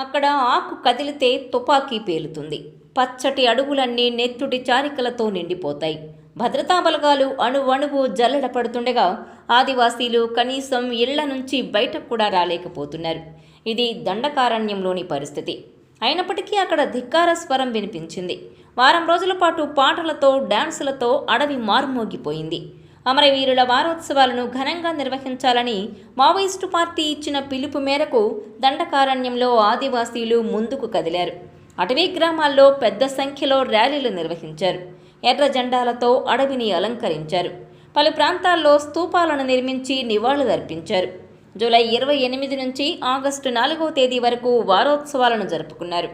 అక్కడ ఆకు కదిలితే తుపాకీ పేలుతుంది. పచ్చటి అడుగులన్నీ నెత్తుటి చారికలతో నిండిపోతాయి. భద్రతా బలగాలు అణువణువు జల్లెడ పడుతుండగా ఆదివాసీలు కనీసం ఇళ్ల నుంచి బయటకు కూడా రాలేకపోతున్నారు. ఇది దండకారణ్యంలోని పరిస్థితి. అయినప్పటికీ అక్కడ ధిక్కార స్వరం వినిపించింది. వారం రోజుల పాటు పాటలతో డాన్సులతో అడవి మారుమోగిపోయింది. అమరవీరుల వారోత్సవాలను ఘనంగా నిర్వహించాలని మావోయిస్టు పార్టీ ఇచ్చిన పిలుపు మేరకు దండకారణ్యంలో ఆదివాసీలు ముందుకు కదిలారు. అటవీ గ్రామాల్లో పెద్ద సంఖ్యలో ర్యాలీలు నిర్వహించారు. ఎర్ర జెండాలతో అడవిని అలంకరించారు. పలు ప్రాంతాల్లో స్తూపాలను నిర్మించి నివాళులర్పించారు. జూలై 28 నుంచి ఆగస్టు 4వ తేదీ వరకు వారోత్సవాలను జరుపుకున్నారు.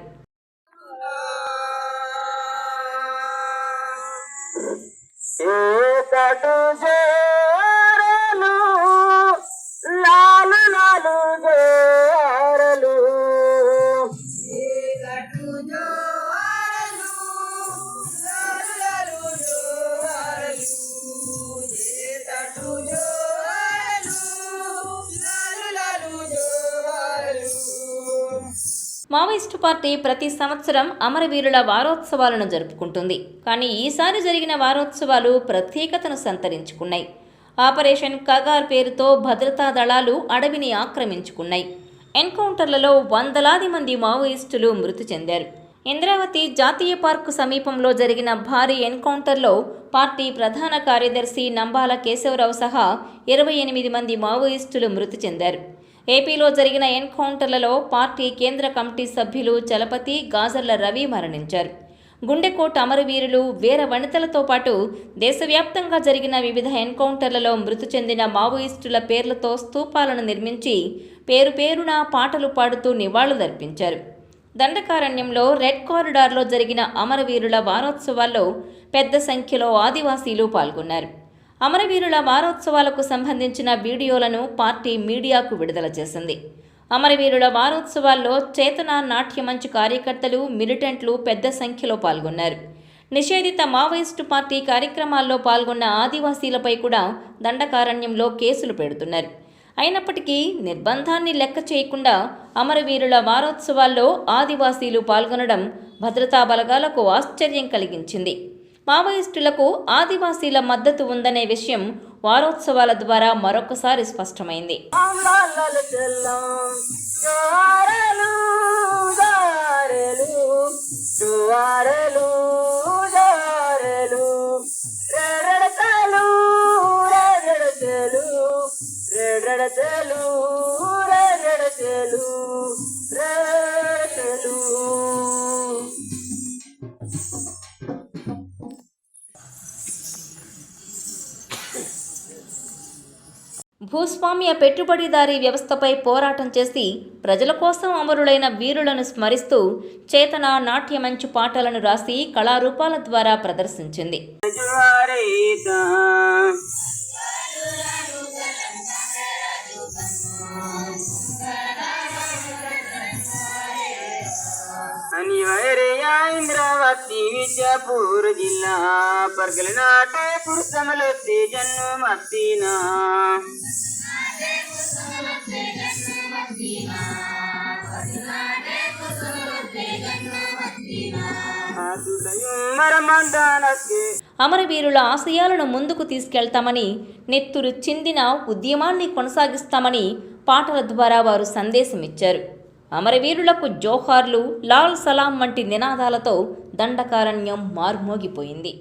మావోయిస్టు పార్టీ ప్రతి సంవత్సరం అమరవీరుల వారోత్సవాలను జరుపుకుంటుంది. కానీ ఈసారి జరిగిన వారోత్సవాలు ప్రత్యేకతను సంతరించుకున్నాయి. ఆపరేషన్ కగార్ పేరుతో భద్రతా దళాలు అడవిని ఆక్రమించుకున్నాయి. ఎన్కౌంటర్లలో వందలాది మంది మావోయిస్టులు మృతి చెందారు. ఇంద్రావతి జాతీయ పార్కు సమీపంలో జరిగిన భారీ ఎన్కౌంటర్లో పార్టీ ప్రధాన కార్యదర్శి నంబాల కేశవరావు సహా 28 మంది మావోయిస్టులు మృతి చెందారు. ఏపీలో జరిగిన ఎన్కౌంటర్లలో పార్టీ కేంద్ర కమిటీ సభ్యులు చలపతి, గాజర్ల రవి మరణించారు. గుండెకోట అమరవీరులు, వీర వనితలతో పాటు దేశవ్యాప్తంగా జరిగిన వివిధ ఎన్కౌంటర్లలో మృతి చెందిన మావోయిస్టుల పేర్లతో స్తూపాలను నిర్మించి పేరు పేరున పాటలు పాడుతూ నివాళులర్పించారు. దండకారణ్యంలో రెడ్ కారిడార్లో జరిగిన అమరవీరుల వారోత్సవాల్లో పెద్ద సంఖ్యలో ఆదివాసీలు పాల్గొన్నారు. అమరవీరుల వారోత్సవాలకు సంబంధించిన వీడియోలను పార్టీ మీడియాకు విడుదల చేసింది. అమరవీరుల వారోత్సవాల్లో చేతన నాట్యమంచ్ కార్యకర్తలు, మిలిటెంట్లు పెద్ద సంఖ్యలో పాల్గొన్నారు. నిషేధిత మావోయిస్టు పార్టీ కార్యక్రమాల్లో పాల్గొన్న ఆదివాసీలపై కూడా దండకారణ్యంలో కేసులు పెడుతున్నారు. అయినప్పటికీ నిర్బంధాన్ని లెక్క చేయకుండా అమరవీరుల వారోత్సవాల్లో ఆదివాసీలు పాల్గొనడం భద్రతా బలగాలకు ఆశ్చర్యం కలిగించింది. మావోయిస్టులకు ఆదివాసీల మద్దతు ఉందనే విషయం వారోత్సవాల ద్వారా మరొకసారి స్పష్టమైంది. భూస్వామ్య పెట్టుబడిదారీ వ్యవస్థపై పోరాటం చేసి ప్రజల కోసం అమరులైన వీరులను స్మరిస్తూ చేతన నాట్యమంచు పాటలను రాసి కళారూపాల ద్వారా ప్రదర్శించింది. इंद्रावती विजापुर जिला परगलनाटे पुरसमलोते जन्म मत्तीना అమరవీరుల ఆశయాలను ముందుకు తీసుకెళ్తామని, నెత్తురు చిందిన ఉద్యమాన్ని కొనసాగిస్తామని పాటల ద్వారా వారు సందేశమిచ్చారు. అమరవీరులకు జోహార్లు, లాల్ సలాం వంటి నినాదాలతో దండకారణ్యం మార్మోగిపోయింది.